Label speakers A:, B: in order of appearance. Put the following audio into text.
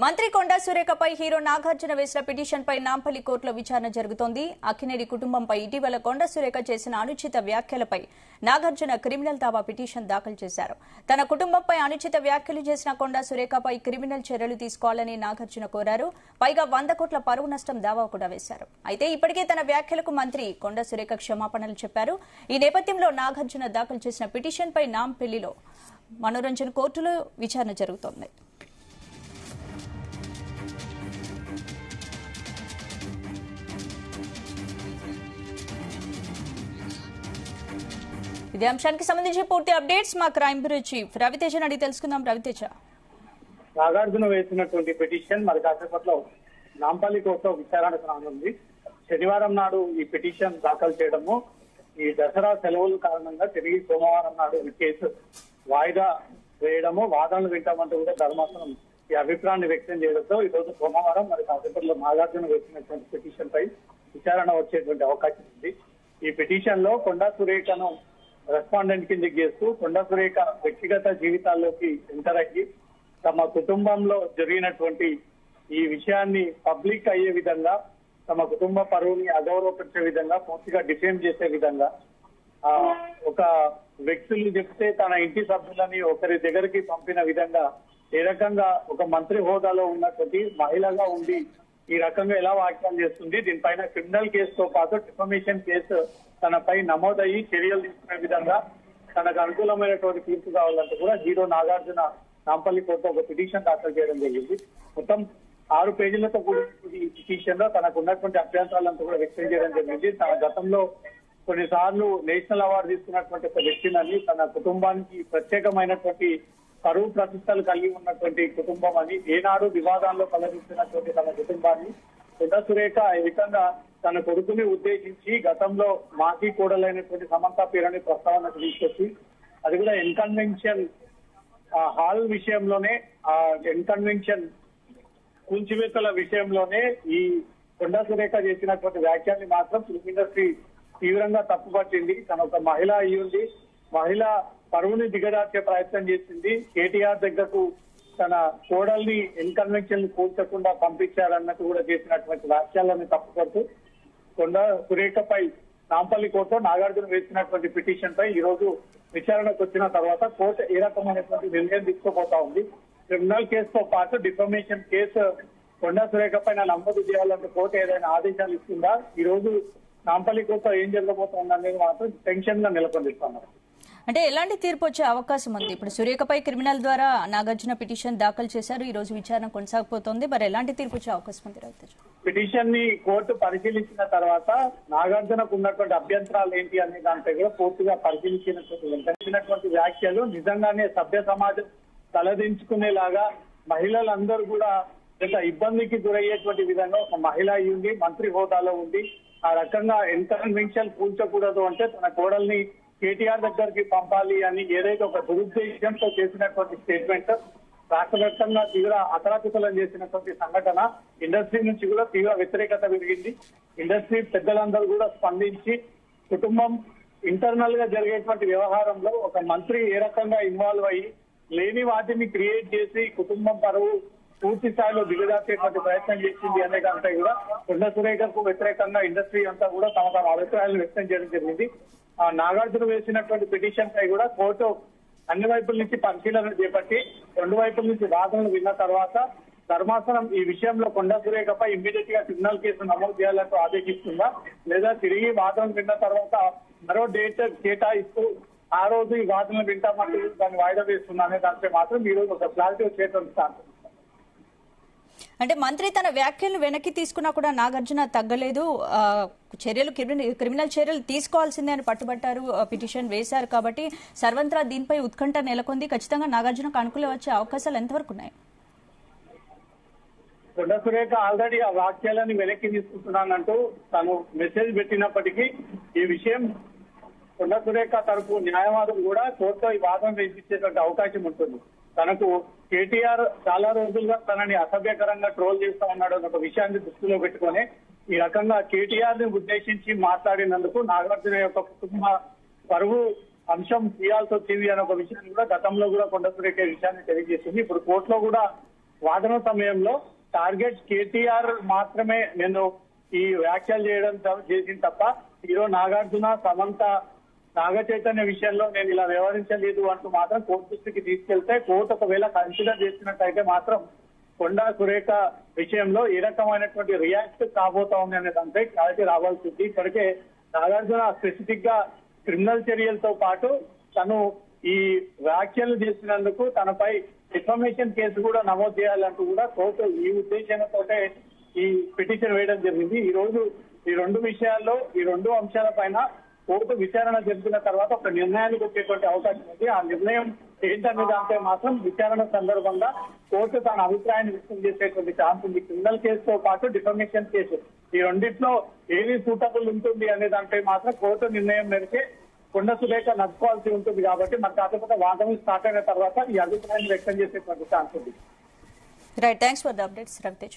A: మంత్రి కొండా సురేఖపై హీరో నాగార్జున వేసిన పిటిషన్పై నాంపల్లి కోర్టులో విచారణ జరుగుతోంది. అక్కినేని కుటుంబంపై ఇటీవల కొండా సురేఖ చేసిన అనుచిత వ్యాఖ్యలపై నాగార్జున క్రిమినల్ దావా పిటిషన్ దాఖలు చేశారు. తన కుటుంబంపై అనుచిత వ్యాఖ్యలు చేసిన కొండా సురేఖపై క్రిమినల్ చర్యలు తీసుకోవాలని నాగార్జున కోరారు. పైగా 100 కోట్ల పరువు నష్టం దావా కూడా వేశారు. అయితే ఇప్పటికే తన వ్యాఖ్యలకు మంత్రి కొండా సురేఖ క్షమాపణలు చెప్పారు. ఈ నేపథ్యంలో నాగార్జున దాఖలు చేసిన పిటిషన్పై నాంపల్లిలో మనోరంజన్ కోర్టులో విచారణ జరుగుతోంది. ఇదే అంశానికి సంబంధించి పూర్తి అప్డేట్స్ మా క్రైమ్ బ్యూరో చీఫ్ రవితేజ అడిగి తెలుసుకుందాం. రవితేజ,
B: నాగార్జున వేసినటువంటి పిటిషన్ మరి కాసేపట్లో నాంపల్లి కోర్టులో విచారణకు రానుంది. శనివారం నాడు ఈ పిటిషన్ దాఖలు చేయడము, ఈ దసరా సెలవుల కారణంగా తిరిగి సోమవారం నాడు ఈ కేసు వాయిదా వేయడము, వాదనలు వింటామంటూ కూడా ధర్మాసనం ఈ అభిప్రాయాన్ని వ్యక్తం చేయడంతో ఈ రోజు సోమవారం మరి కాసేపట్లో నాగార్జున వేసినటువంటి పిటిషన్ పై విచారణ వచ్చేటువంటి అవకాశం ఉంది. ఈ పిటిషన్ లో కొండా సురేఖను రెస్పాండెంట్ కింద చేస్తూ కొండా సురేఖ వ్యక్తిగత జీవితాల్లోకి ఎంటర్ అయ్యి తమ కుటుంబంలో జరిగినటువంటి ఈ విషయాన్ని పబ్లిక్ అయ్యే విధంగా, తమ కుటుంబ పరువుని అగౌరవపరిచే విధంగా, పూర్తిగా డిఫేమ్ చేసే విధంగా, ఒక వ్యక్తులు చెప్తే తన ఇంటి సభ్యులని ఒకరి దగ్గరికి పంపిన విధంగా, ఏ రకంగా ఒక మంత్రి హోదాలో ఉన్నటువంటి మహిళగా ఉండి ఈ రకంగా ఎలా వ్యాఖ్యలు చేస్తుంది, దీనిపైన క్రిమినల్ కేసుతో పాటు డిఫమేషన్ కేసు తనపై నమోదయ్యి చర్యలు తీసుకునే విధంగా తనకు అనుకూలమైనటువంటి తీర్పు కావాలంటూ కూడా హీరో నాగార్జున నాంపల్లి కోర్టు ఒక పిటిషన్ దాఖలు చేయడం జరిగింది. మొత్తం 6 పేజీలతో కూడిన ఈ పిటిషన్ లో తనకు ఉన్నటువంటి అభ్యంతరాలంతా కూడా వ్యక్తం చేయడం జరిగింది. తన గతంలో కొన్నిసార్లు నేషనల్ అవార్డు తీసుకున్నటువంటి ఒక వ్యక్తిని, తన కుటుంబానికి ప్రత్యేకమైనటువంటి పరువు ప్రతిష్టలు కలిగి ఉన్నటువంటి కుటుంబం అని, ఏనాడు వివాదాల్లో కలగిస్తున్నటువంటి తన కుటుంబాన్ని కొండా సురేఖ ఏకంగా తన కొడుకుని ఉద్దేశించి గతంలో మాజీ కోడలైనటువంటి సమంత పేరుని ప్రస్తావనకు తీసుకొచ్చి, అది కూడా ఎన్కన్వెన్షన్ హాల్ విషయంలోనే, ఆ ఎన్కన్వెన్షన్ కూల్చివేతల విషయంలోనే ఈ కొండా సురేఖ చేసినటువంటి వ్యాఖ్యల్ని మాత్రం ఫిల్మ్ ఇండస్ట్రీ తీవ్రంగా తప్పుపట్టింది. తన ఒక మహిళ అయ్యుండి మహిళ పరువుని దిగజార్చే ప్రయత్నం చేసింది. కేటీఆర్ దగ్గరకు తన కోడల్ని ఎన్కన్వెన్షన్ కూల్చకుండా పంపించారన్నట్టు కూడా చేసినటువంటి వ్యాఖ్యలను తప్పుపడుతూ కొండా సురేఖపై నాంపల్లి కోర్టులో నాగార్జున వేసినటువంటి పిటిషన్ పై ఈ రోజు విచారణకు వచ్చిన తర్వాత కోర్టు ఏ రకమైనటువంటి నిర్ణయం తీసుకోబోతా ఉంది. క్రిమినల్ కేసుతో పాటు డిఫమేషన్ కేసు కొండా సురేఖ పైన నమోదు చేయాలంటే కోర్టు ఏదైనా ఆదేశాలు ఇస్తుందా, ఈ రోజు నాంపల్లి కోర్టులో ఏం జరగబోతుంది అనేది మాత్రం టెన్షన్ గా నెలకొందిస్తున్నారు.
A: అంటే ఎలాంటి తీర్పు వచ్చే అవకాశం ఉంది? ఇప్పుడు సురేఖపై క్రిమినల్ ద్వారా నాగార్జున పిటిషన్ దాఖలు చేశారు, ఈ రోజు విచారణ కొనసాగిపోతుంది. మరి ఎలాంటి తీర్పు వచ్చే అవకాశం ఉంది రవితేజ?
B: పిటిషన్ ని కోర్టు పరిశీలించిన తర్వాత నాగార్జునకు ఉన్నటువంటి అభ్యంతరాలు ఏంటి అనే దానిపై కూడా పూర్తిగా పరిశీలించినటువంటి వ్యాఖ్యలు నిజంగానే సభ్య సమాజం తలదించుకునేలాగా, మహిళలందరూ కూడా ఎంత ఇబ్బందికి గురయ్యేటువంటి విధంగా ఒక మహిళ అయ్యింది, మంత్రి హోదాలో ఉంది, ఆ రకంగా ఎన్కన్వెన్షన్ కూల్చకూడదు అంటే తన కోడల్ని కేటీఆర్ దగ్గరికి పంపాలి అని ఏదైతే ఒక దురుద్దేశంతో చేసినటువంటి స్టేట్మెంట్ రాష్ట్ర వ్యాప్తంగా తీవ్ర అతలాకుతలం చేసినటువంటి సంఘటన, ఇండస్ట్రీ నుంచి కూడా తీవ్ర వ్యతిరేకత పెరిగింది. ఇండస్ట్రీ పెద్దలందరూ కూడా స్పందించి కుటుంబం ఇంటర్నల్ గా జరిగేటువంటి వ్యవహారంలో ఒక మంత్రి ఏ రకంగా ఇన్వాల్వ్ అయ్యి లేని వాటిని క్రియేట్ చేసి కుటుంబం పరువు పూర్తి స్థాయిలో దిగజార్చేటువంటి ప్రయత్నం చేసింది అనే దానిపై కూడా కొండా సురేఖకు వ్యతిరేకంగా ఇండస్ట్రీ అంతా కూడా తమ తమ అభిప్రాయాలను వ్యక్తం చేయడం జరిగింది. ఆ నాగార్జున వేసినటువంటి పిటిషన్ పై కూడా కోర్టు అన్ని వైపుల నుంచి పరిశీలన చేపట్టి 2 వైపుల నుంచి వాదనలు విన్న తర్వాత ధర్మాసనం ఈ విషయంలో కొండా సురేఖపై ఇమ్మీడియట్ గా క్రిమినల్ కేసు నమోదు చేయాలంటూ ఆదేశిస్తుందా, లేదా తిరిగి వాదనలు విన్న తర్వాత మరో డేట్ కేటాయిస్తూ ఆ రోజు ఈ వాదనలు వింటామంటూ దాన్ని వాయిదా వేస్తున్నా అనే దానిపై మాత్రం ఈ రోజు ఒక క్లారిటీ వచ్చేటువంటి ఛాన్స్.
A: అంటే మంత్రి తన వ్యాఖ్యలను వెనక్కి తీసుకున్నా కూడా నాగార్జున తగ్గలేదు, చర్యలు క్రిమినల్ చర్యలు తీసుకోవాల్సిందే అని పట్టుబట్టారు, పిటిషన్ వేశారు. కాబట్టి సర్వంత్రా దీనిపై ఉత్కంఠ నెలకొంది. ఖచ్చితంగా నాగార్జునకు అనుకూలం వచ్చే అవకాశాలు ఎంతవరకు ఉన్నాయి?
B: కొండా సురేఖ ఆల్రెడీ ఆ వాక్యాలను వెనక్కి తీసుకుంటున్నానంటూ తను మెసేజ్ పెట్టినప్పటికీ ఈ విషయం కొండా సురేఖ తరపు న్యాయవాదులు కూడా కోర్టులో ఈ వాదన వినిపించేటువంటి అవకాశం ఉంటుంది. తనకు కేటీఆర్ చాలా రోజులుగా తనని అసభ్యకరంగా ట్రోల్ చేస్తా ఉన్నాడు అన్న ఒక విషయాన్ని దృష్టిలో పెట్టుకొని ఈ రకంగా కేటీఆర్ ని ఉద్దేశించి మాట్లాడినందుకు నాగార్జున యొక్క కుటుంబ పరువు అంశం తీయాల్సి వచ్చింది అనే ఒక విషయాన్ని కూడా గతంలో కూడా కొండా సురేఖ విషయాన్ని తెలియజేసింది. ఇప్పుడు కోర్టులో కూడా వాదన సమయంలో టార్గెట్ కేటీఆర్ మాత్రమే నేను ఈ వ్యాఖ్యలు చేసిన తప్ప హీరో నాగార్జున, సమంత, నాగ చైతన్య విషయంలో నేను ఇలా వ్యవహరించలేదు అంటూ మాత్రం కోర్టు దృష్టికి తీసుకెళ్తే కోర్టు ఒకవేళ కన్సిడర్ చేసినట్టయితే మాత్రం కొండా సురేఖ విషయంలో ఏ రకమైనటువంటి రియాక్ట్ కాబోతా ఉంది అనే దానిపై క్లారిటీ రావాల్సింది. ఇప్పటికే నాగార్జున స్పెసిఫిక్ గా క్రిమినల్ చర్యలతో పాటు తను ఈ వ్యాఖ్యలు చేసినందుకు తనపై డిఫమేషన్ కేసు కూడా నమోదు చేయాలంటూ కూడా కోర్టు ఈ ఉద్దేశంతో ఈ పిటిషన్ వేయడం జరిగింది. ఈ రోజు ఈ రెండు విషయాల్లో ఈ రెండు అంశాల పైన కోర్టు విచారణ జరిపిన తర్వాత ఒక నిర్ణయానికి వచ్చేటువంటి అవకాశం ఉంది. ఆ నిర్ణయం ఏంటనే దానిపై మాత్రం విచారణ సందర్భంగా కోర్టు తన అభిప్రాయాన్ని వ్యక్తం చేసేటువంటి ఛాన్స్ ఉంది. క్రిమినల్ కేసుతో పాటు డిఫమేషన్ కేసు ఈ రెండింటిలో ఏది సూటబుల్ ఉంటుంది అనే దానిపై మాత్రం కోర్టు నిర్ణయం మేరకే కొండ సురేఖ నడుచుకోవాల్సి ఉంటుంది. కాబట్టి మరి కాకపోతే వాదన స్టార్ట్ అయిన తర్వాత ఈ అభిప్రాయాన్ని వ్యక్తం చేసేటువంటి ఛాన్స్ ఉంది.
A: Right, thanks for the updates Raviteja.